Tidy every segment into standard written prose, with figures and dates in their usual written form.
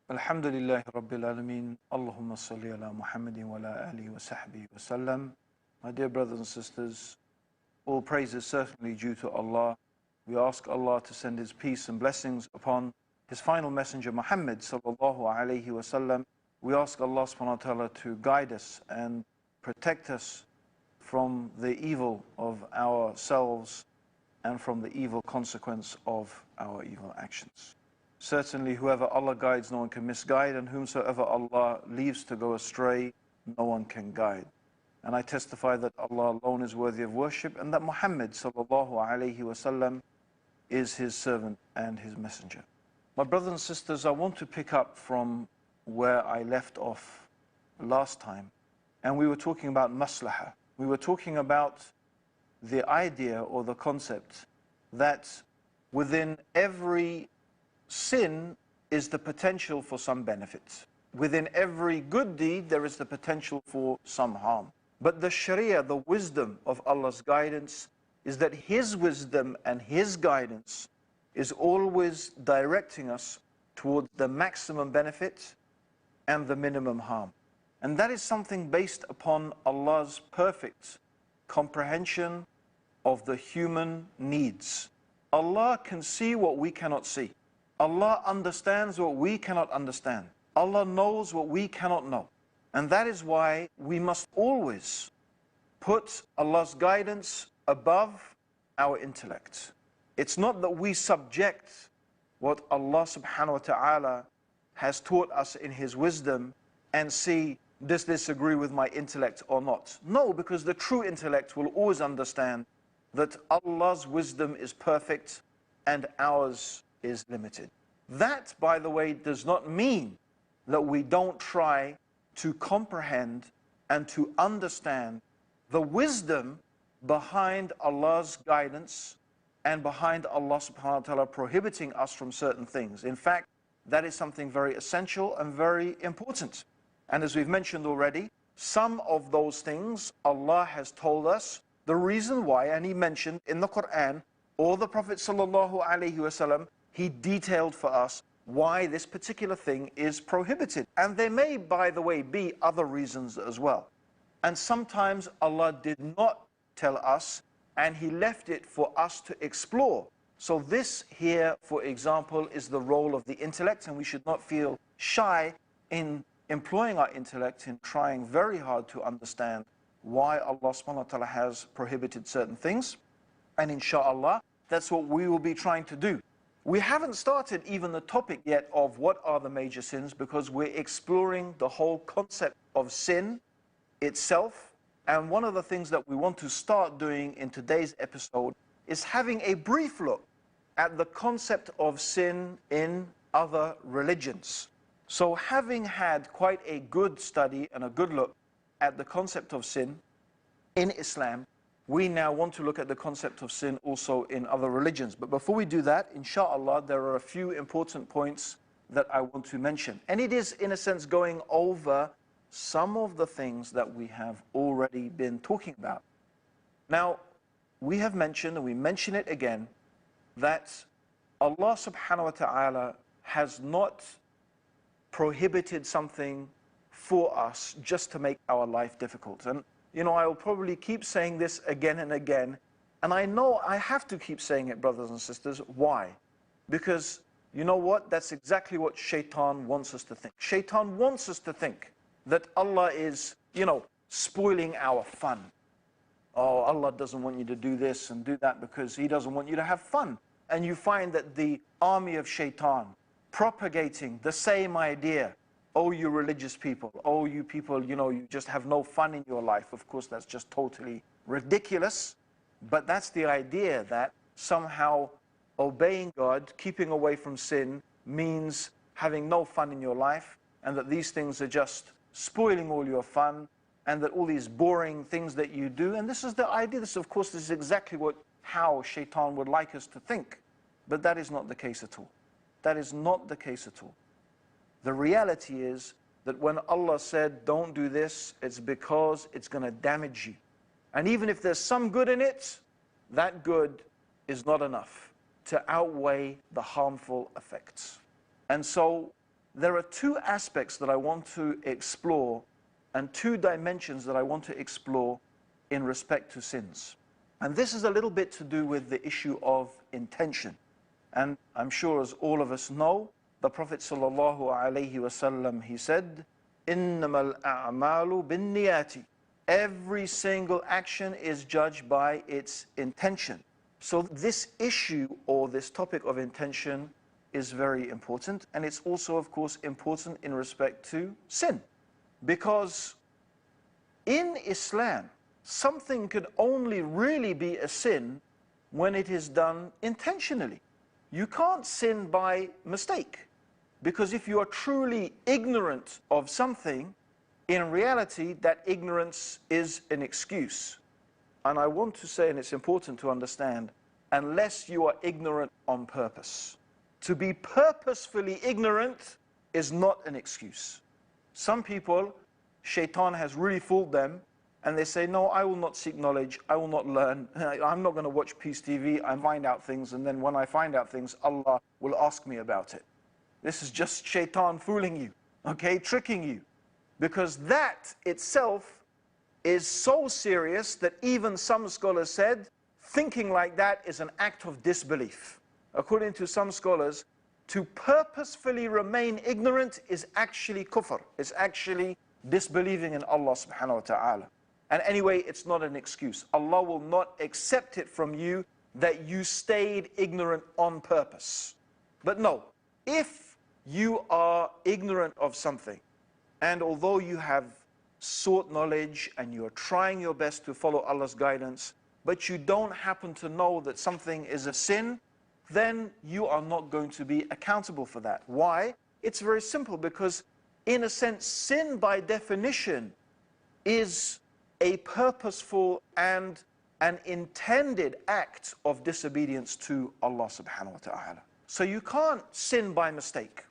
Alhamdulillahi Rabbil Alameen. Allahumma salli ala Muhammadin wa ala alihi wa sahbihi wa sallam. My dear brothers and sisters, all praise is certainly due to Allah. We ask Allah to send His peace and blessings upon His final messenger Muhammad sallallahu alayhi wa sallam. We ask Allah subhanahu wa ta'ala to guide us and protect us from the evil of ourselves and from the evil consequence of our evil actions. Certainly, whoever Allah guides, no one can misguide, and whomsoever Allah leaves to go astray, no one can guide. And I testify that Allah alone is worthy of worship, and that Muhammad sallallahu alayhi wasallam is His servant and His messenger. My brothers and sisters, I want to pick up from where I left off last time, and we were talking about maslahah. We were talking about the idea or the concept that within every sin is the potential for some benefit. Within every good deed, there is the potential for some harm. But the Sharia, the wisdom of Allah's guidance, is that His wisdom and His guidance is always directing us towards the maximum benefit and the minimum harm. And that is something based upon Allah's perfect comprehension of the human needs. Allah can see what we cannot see. Allah understands what we cannot understand. Allah knows what we cannot know. And that is why we must always put Allah's guidance above our intellect. It's not that we subject what Allah subhanahu wa ta'ala has taught us in His wisdom and see, does this agree with my intellect or not? No, because the true intellect will always understand that Allah's wisdom is perfect and ours is limited. That, by the way, does not mean that we don't try to comprehend and to understand the wisdom behind Allah's guidance and behind Allah subhanahu wa ta'ala prohibiting us from certain things. In fact, that is something very essential and very important. And as we've mentioned already, some of those things Allah has told us the reason why, and He mentioned in the Quran, or the Prophet sallallahu alaihi wasallam, he detailed for us why this particular thing is prohibited. And there may, by the way, be other reasons as well. And sometimes Allah did not tell us, and He left it for us to explore. So this here, for example, is the role of the intellect, and we should not feel shy in employing our intellect in trying very hard to understand why Allah subhanahu wa ta'ala has prohibited certain things. And inshallah, that's what we will be trying to do. We haven't started even the topic yet of what are the major sins, because we're exploring the whole concept of sin itself. And one of the things that we want to start doing in today's episode is having a brief look at the concept of sin in other religions. So having had quite a good study and a good look at the concept of sin in Islam, we now want to look at the concept of sin also in other religions. But before we do that, inshallah, there are a few important points that I want to mention. And it is, in a sense, going over some of the things that we have already been talking about. Now, we have mentioned, and we mention it again, that Allah subhanahu wa ta'ala has not prohibited something for us just to make our life difficult. And you know, I will probably keep saying this again and again, and I know I have to keep saying it, brothers and sisters. Why? Because you know what? That's exactly what Shaitan wants us to think. Shaitan wants us to think that Allah is, you know, spoiling our fun. Oh, Allah doesn't want you to do this and do that because He doesn't want you to have fun. And you find that the army of Shaitan propagating the same idea. Oh, you religious people, oh, you people, you know, you just have no fun in your life. Of course, that's just totally ridiculous. But that's the idea that somehow obeying God, keeping away from sin, means having no fun in your life, and that these things are just spoiling all your fun, and that all these boring things that you do. And this is the idea. This, of course, this is exactly how Shaitan would like us to think. But that is not the case at all. That is not the case at all. The reality is that when Allah said, don't do this, it's because it's going to damage you. And even if there's some good in it, that good is not enough to outweigh the harmful effects. And so there are two aspects that I want to explore and two dimensions that I want to explore in respect to sins. And this is a little bit to do with the issue of intention. And I'm sure, as all of us know, the Prophet sallallahu alaihi wasallam, he said, إِنَّمَا الْأَعْمَالُ بِالنِّيَاتِ. Every single action is judged by its intention. So this issue or this topic of intention is very important, and it's also, of course, important in respect to sin. Because in Islam, something could only really be a sin when it is done intentionally. You can't sin by mistake, because if you are truly ignorant of something, in reality, that ignorance is an excuse. And I want to say, and it's important to understand, unless you are ignorant on purpose. To be purposefully ignorant is not an excuse. Some people, shaitan has really fooled them, and they say, no, I will not seek knowledge, I will not learn, I'm not going to watch Peace TV, I find out things, and then when I find out things, Allah will ask me about it. This is just shaitan fooling you, okay, tricking you. Because that itself is so serious that even some scholars said, thinking like that is an act of disbelief. According to some scholars, to purposefully remain ignorant is actually kufr, it's actually disbelieving in Allah subhanahu wa ta'ala. And anyway, it's not an excuse. Allah will not accept it from you that you stayed ignorant on purpose. But no, if you are ignorant of something, and although you have sought knowledge and you are trying your best to follow Allah's guidance, but you don't happen to know that something is a sin, then you are not going to be accountable for that. Why? It's very simple, because in a sense, sin by definition is a purposeful and an intended act of disobedience to Allah subhanahu wa ta'ala. So you can't sin by mistake.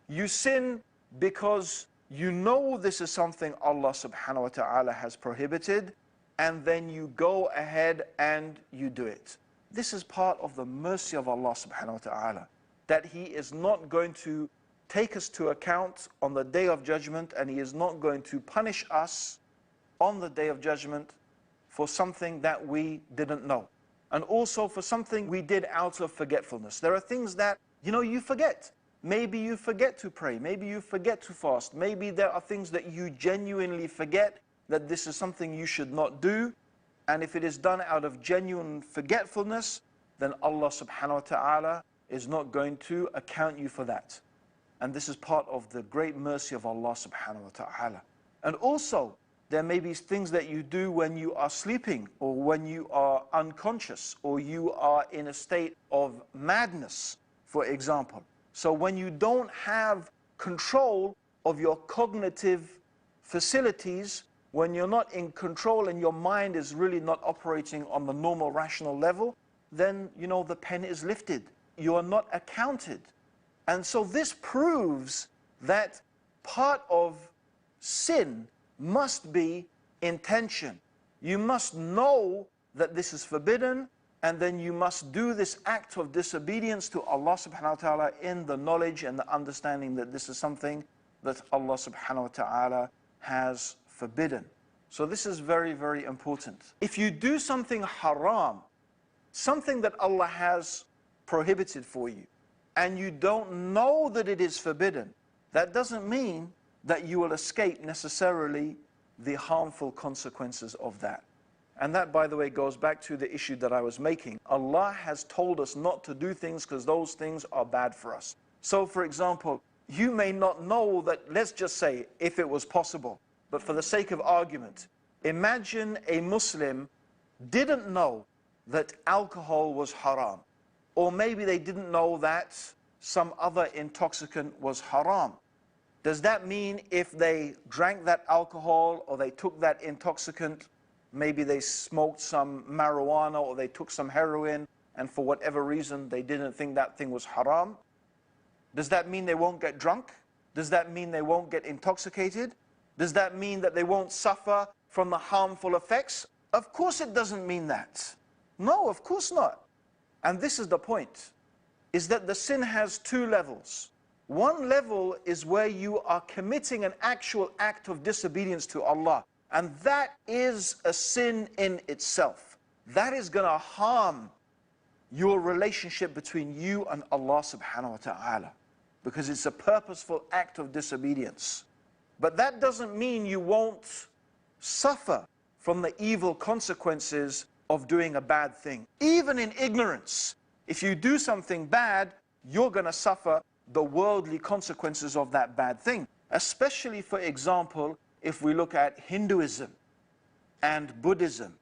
You sin because you know this is something Allah subhanahu wa ta'ala has prohibited, and then you go ahead and you do it. This is part of the mercy of Allah subhanahu wa ta'ala, that He is not going to take us to account on the Day of Judgment, and He is not going to punish us on the Day of Judgment for something that we didn't know, and also for something we did out of forgetfulness. There are things that, you forget. Maybe you forget to pray, maybe you forget to fast, maybe there are things that you genuinely forget that this is something you should not do, and if it is done out of genuine forgetfulness, then Allah subhanahu wa ta'ala is not going to account you for that. And this is part of the great mercy of Allah subhanahu wa ta'ala. And also, there may be things that you do when you are sleeping, or when you are unconscious, or you are in a state of madness, for example. So when you don't have control of your cognitive facilities, when you're not in control and your mind is really not operating on the normal rational level, then, the pen is lifted. You are not accounted. And so this proves that part of sin must be intention. You must know that this is forbidden, and then you must do this act of disobedience to Allah subhanahu wa ta'ala in the knowledge and the understanding that this is something that Allah subhanahu wa ta'ala has forbidden. So this is very, very important. If you do something haram, something that Allah has prohibited for you, and you don't know that it is forbidden, that doesn't mean that you will escape necessarily the harmful consequences of that. And that, by the way, goes back to the issue that I was making. Allah has told us not to do things because those things are bad for us. So, for example, you may not know that, let's just say, if it was possible, but for the sake of argument, imagine a Muslim didn't know that alcohol was haram, or maybe they didn't know that some other intoxicant was haram. Does that mean if they drank that alcohol or they took that intoxicant, maybe they smoked some marijuana or they took some heroin, and for whatever reason they didn't think that thing was haram, does that mean they won't get drunk? Does that mean they won't get intoxicated? Does that mean that they won't suffer from the harmful effects? Of course it doesn't mean that. No, of course not. And this is the point, is that the sin has two levels. One level is where you are committing an actual act of disobedience to Allah. And that is a sin in itself. That is going to harm your relationship between you and Allah subhanahu wa ta'ala, because it's a purposeful act of disobedience. But that doesn't mean you won't suffer from the evil consequences of doing a bad thing. Even in ignorance, if you do something bad, you're going to suffer the worldly consequences of that bad thing. Especially, for example, if we look at Hinduism and Buddhism,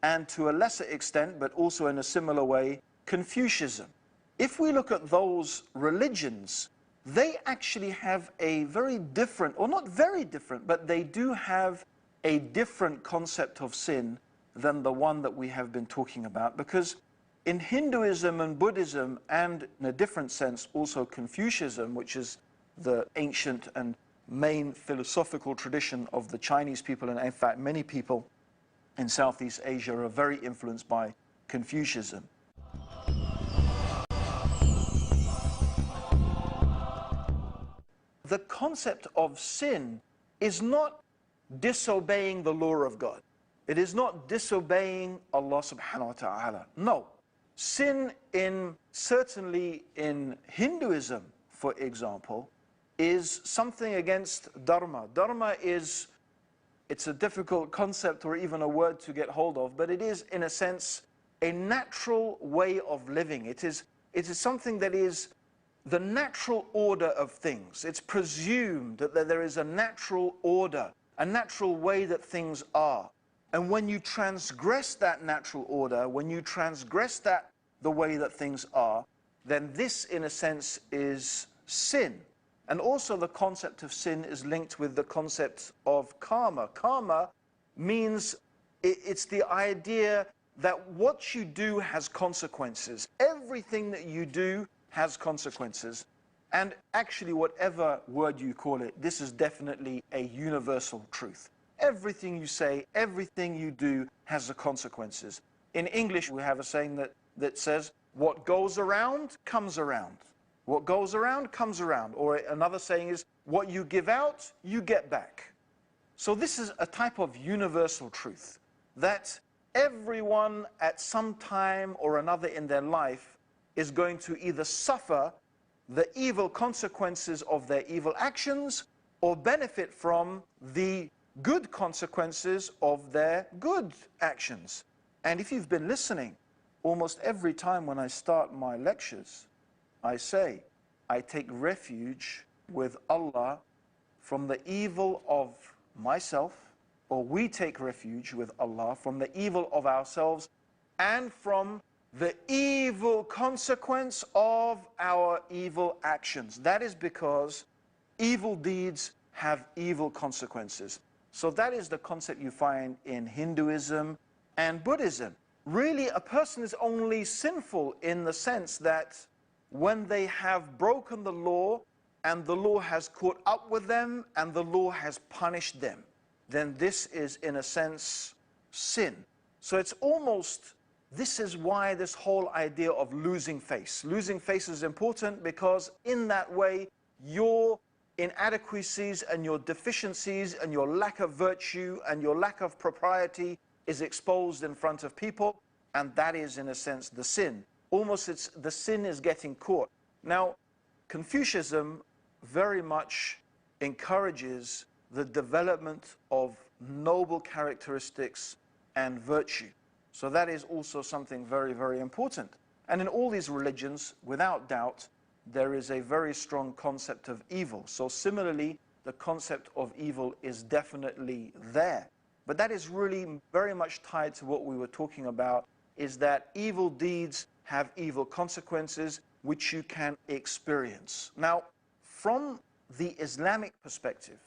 and to a lesser extent, but also in a similar way, Confucianism. If we look at those religions, they actually have a very different, or not very different, but they do have a different concept of sin than the one that we have been talking about. Because in Hinduism and Buddhism, and in a different sense also Confucianism, which is the ancient and main philosophical tradition of the Chinese people, and in fact many people in Southeast Asia are very influenced by Confucianism. The concept of sin is not disobeying the law of God. It is not disobeying Allah subhanahu wa ta'ala. No. Sin certainly in Hinduism, for example, is something against dharma. Dharma is, it's a difficult concept or even a word to get hold of, but it is in a sense a natural way of living. It is something that is the natural order of things. It's presumed that there is a natural order, a natural way that things are. And when you transgress that natural order, when you transgress the way that things are, then this in a sense is sin. And also the concept of sin is linked with the concept of karma. Karma means it's the idea that what you do has consequences. Everything that you do has consequences. And actually, whatever word you call it, this is definitely a universal truth. Everything you say, everything you do has the consequences. In English, we have a saying that says, what goes around comes around. What goes around comes around. Or another saying is, what you give out, you get back. So this is a type of universal truth, that everyone at some time or another in their life is going to either suffer the evil consequences of their evil actions or benefit from the good consequences of their good actions. And if you've been listening, almost every time when I start my lectures, I say, I take refuge with Allah from the evil of myself, or we take refuge with Allah from the evil of ourselves and from the evil consequence of our evil actions. That is because evil deeds have evil consequences. So that is the concept you find in Hinduism and Buddhism. Really, a person is only sinful in the sense that when they have broken the law and the law has caught up with them and the law has punished them, then this is in a sense sin. So it's almost, this is why this whole idea of losing face. Losing face is important because in that way your inadequacies and your deficiencies and your lack of virtue and your lack of propriety is exposed in front of people, and that is in a sense the sin. Almost the sin is getting caught. Now, Confucianism very much encourages the development of noble characteristics and virtue. So that is also something very, very important. And in all these religions, without doubt, there is a very strong concept of evil. So similarly, the concept of evil is definitely there. But that is really very much tied to what we were talking about, is that evil deeds have evil consequences which you can experience. Now, from the Islamic perspective,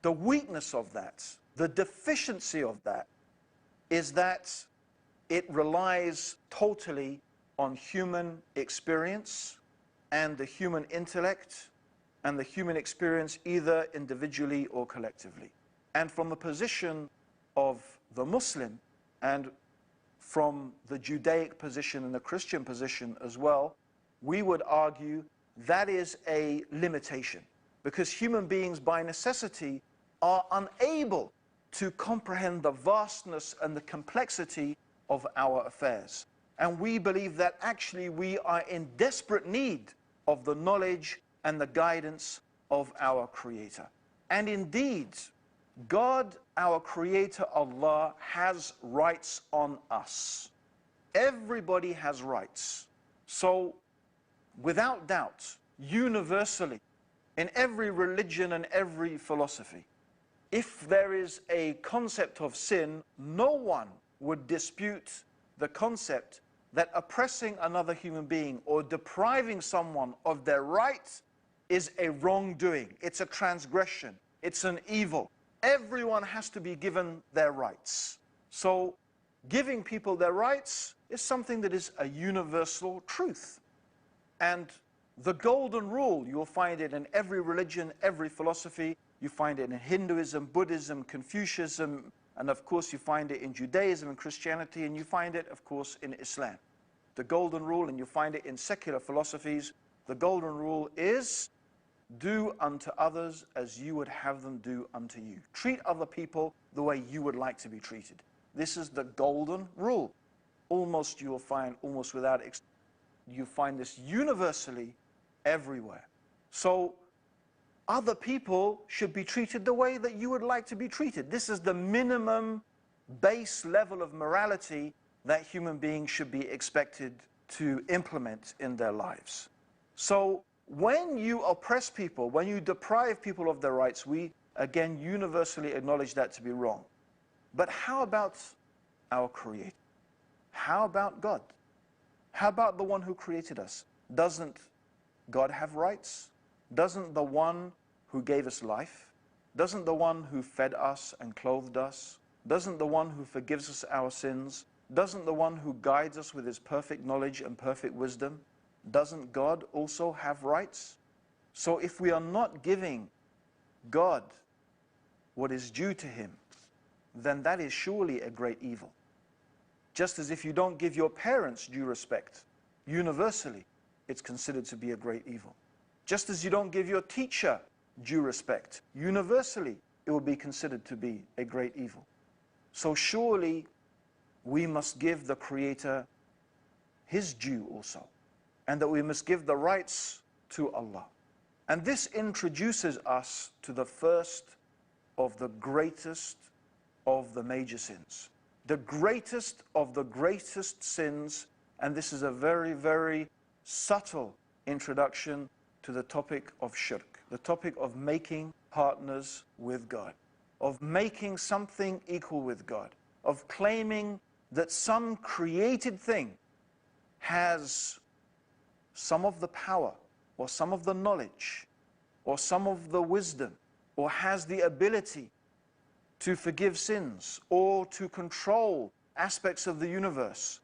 the weakness of that, the deficiency of that, is that it relies totally on human experience and the human intellect and the human experience either individually or collectively. And from the position of the Muslim and from the Judaic position and the Christian position as well, we would argue that is a limitation, because human beings by necessity are unable to comprehend the vastness and the complexity of our affairs. And we believe that actually we are in desperate need of the knowledge and the guidance of our Creator. And indeed, God, our Creator, Allah, has rights on us. Everybody has rights. So, without doubt, universally, in every religion and every philosophy, if there is a concept of sin, no one would dispute the concept that oppressing another human being or depriving someone of their rights is a wrongdoing. It's a transgression. It's an evil. Everyone has to be given their rights. So giving people their rights is something that is a universal truth. And the golden rule, you'll find it in every religion, every philosophy. You find it in Hinduism, Buddhism, Confucianism, and of course you find it in Judaism and Christianity, and you find it, of course, in Islam. The golden rule, and you find it in secular philosophies, the golden rule is do unto others as you would have them do unto you. Treat other people the way you would like to be treated. This is the golden rule. Almost, you will find, almost without, you find this universally everywhere. So other people should be treated the way that you would like to be treated. This is the minimum base level of morality that human beings should be expected to implement in their lives. So when you oppress people, when you deprive people of their rights, we again universally acknowledge that to be wrong. But how about our Creator? How about God? How about the one who created us? Doesn't God have rights? Doesn't the one who gave us life? Doesn't the one who fed us and clothed us? Doesn't the one who forgives us our sins? Doesn't the one who guides us with his perfect knowledge and perfect wisdom, doesn't God also have rights? So if we are not giving God what is due to him, then that is surely a great evil. Just as if you don't give your parents due respect, universally, it's considered to be a great evil. Just as you don't give your teacher due respect, universally, it will be considered to be a great evil. So surely, we must give the Creator his due also, and that we must give the rights to Allah. And this introduces us to the first of the greatest of the major sins. The greatest of the greatest sins, and this is a very, very subtle introduction to the topic of shirk, the topic of making partners with God, of making something equal with God, of claiming that some created thing has some of the power, or some of the knowledge, or some of the wisdom, or has the ability to forgive sins, or to control aspects of the universe,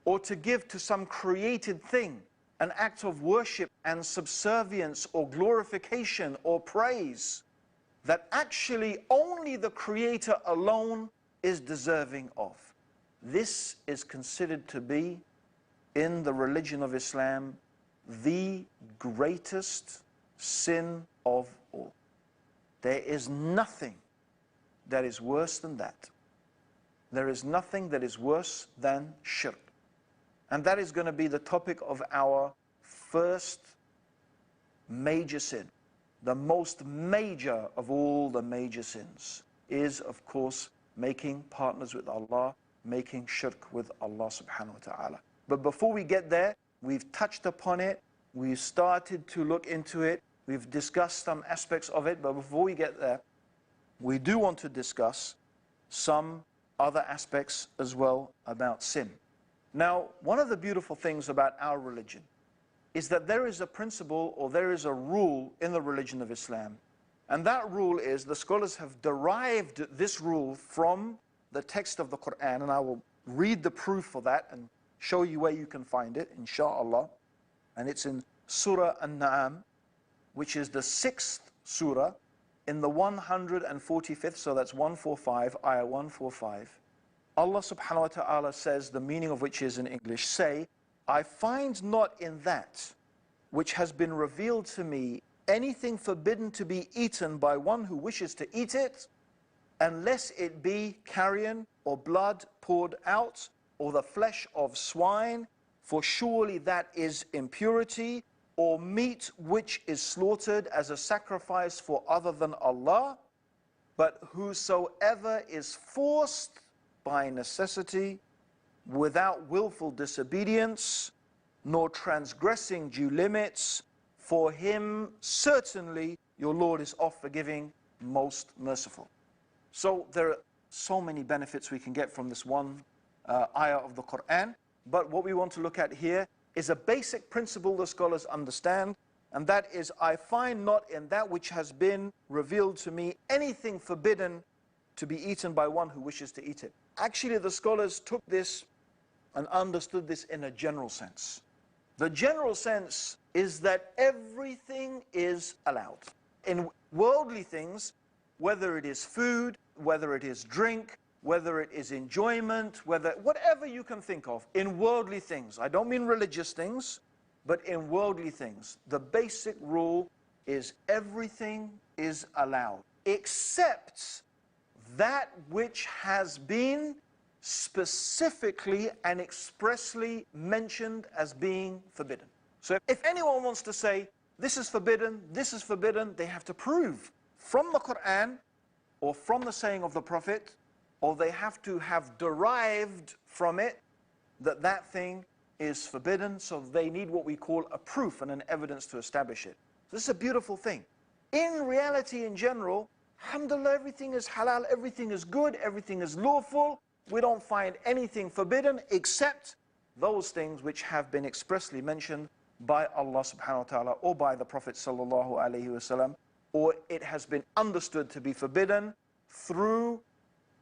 or to give to some created thing an act of worship and subservience, or glorification, or praise, that actually only the Creator alone is deserving of. This is considered to be, in the religion of Islam, the greatest sin of all. There is nothing that is worse than that. There is nothing that is worse than shirk. And that is going to be the topic of our first major sin. The most major of all the major sins is, of course, making partners with Allah, making shirk with Allah subhanahu wa ta'ala. But before we get there, we've touched upon it, we've started to look into it, we've discussed some aspects of it, but before we get there, we do want to discuss some other aspects as well about sin. Now, one of the beautiful things about our religion is that there is a principle, or there is a rule in the religion of Islam, and that rule is, the scholars have derived this rule from the text of the Quran, and I will read the proof for that and show you where you can find it, inshallah. And it's in Surah An-Na'am, which is the 6th surah, in the 145th, so that's 145, ayah 145. Allah subhanahu wa ta'ala says, the meaning of which is in English, say, I find not in that which has been revealed to me, anything forbidden to be eaten by one who wishes to eat it, unless it be carrion or blood poured out, or the flesh of swine, for surely that is impurity, or meat which is slaughtered as a sacrifice for other than Allah. But whosoever is forced by necessity, without willful disobedience, nor transgressing due limits, for him certainly your Lord is oft forgiving, most merciful. So there are so many benefits we can get from this one ayah of the Quran. But what we want to look at here is a basic principle the scholars understand, and that is, I find not in that which has been revealed to me anything forbidden to be eaten by one who wishes to eat it. Actually, the scholars took this and understood this in a general sense. The general sense is that everything is allowed. In worldly things, whether it is food, whether it is drink, whether it is enjoyment, whatever you can think of, in worldly things, I don't mean religious things, but in worldly things, the basic rule is everything is allowed, except that which has been specifically and expressly mentioned as being forbidden. So if anyone wants to say, this is forbidden, they have to prove from the Quran or from the saying of the Prophet, or they have to have derived from it that that thing is forbidden. So they need what we call a proof and an evidence to establish it. This is a beautiful thing. In reality, in general, alhamdulillah, everything is halal, everything is good, everything is lawful. We don't find anything forbidden except those things which have been expressly mentioned by Allah subhanahu wa ta'ala or by the Prophet sallallahu alaihi wasallam, or it has been understood to be forbidden through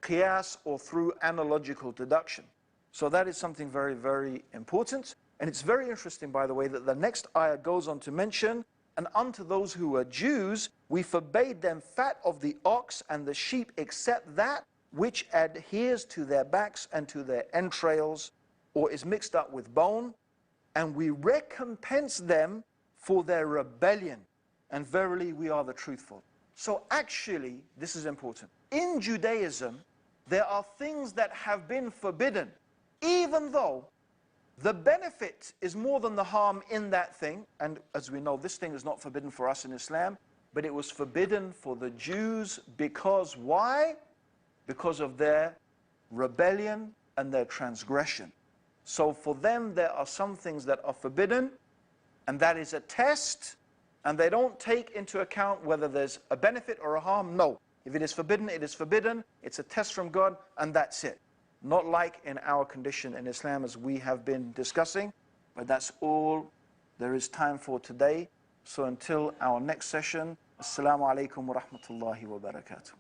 qiyas or through analogical deduction. So that is something very, very important. And it's very interesting, by the way, that the next ayah goes on to mention, and unto those who were Jews, we forbade them fat of the ox and the sheep, except that which adheres to their backs and to their entrails, or is mixed up with bone, and we recompense them for their rebellion, and verily we are the truthful. So actually, this is important. In Judaism, there are things that have been forbidden, even though the benefit is more than the harm in that thing. And as we know, this thing is not forbidden for us in Islam, but it was forbidden for the Jews because why? Because of their rebellion and their transgression. So for them, there are some things that are forbidden, and that is a test, and they don't take into account whether there's a benefit or a harm. No. If it is forbidden, it is forbidden. It's a test from God, and that's it. Not like in our condition in Islam, as we have been discussing, but that's all there is time for today. So until our next session, Assalamu alaikum wa rahmatullahi wa barakatuh.